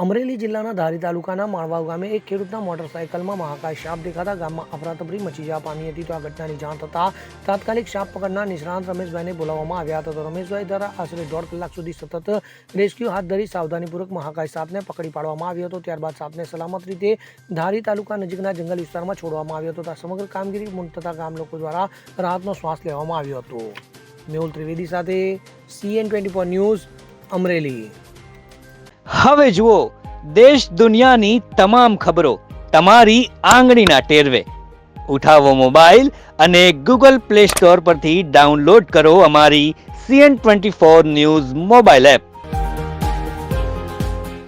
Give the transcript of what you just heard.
અમરેલી જિલ્લાના ધારી તાલુકાના માળવાવ ગામે એક ખેડૂતના મોટરસાયકલમાં મહાકાય સાપ દેખાતા ગામમાં અફરાતફરી મચી જવા પામી હતી. તો આ ઘટનાની જાણ થતાં તાત્કાલિક સાપ પકડનાર નિષ્ણાંત રમેશભાઈને બોલાવવામાં આવ્યા હતા. તો રમેશભાઈ દ્વારા આશરે 1.5 કલાક સુધી સતત રેસ્ક્યુ હાથ ધરી સાવધાનીપૂર્વક મહાકાય સાપને પકડી પાડવામાં આવ્યો હતો. ત્યારબાદ સાપને સલામત રીતે ધારી તાલુકા નજીકના જંગલ વિસ્તારમાં છોડવામાં આવ્યો હતો. આ સમગ્ર કામગીરી પૂર્ણ થતાં ગામ લોકો દ્વારા રાહતનો શ્વાસ લેવામાં આવ્યો હતો. મેહુલ ત્રિવેદી સાથે CN24 ન્યૂઝ અમરેલી. હવે જુઓ દેશ દુનિયાની તમામ ખબરો તમારી આંગળીના ટેરવે. ઉઠાવો મોબાઈલ અને Google Play Store પરથી ડાઉનલોડ કરો અમારી CN24 ન્યૂઝ મોબાઈલ એપ.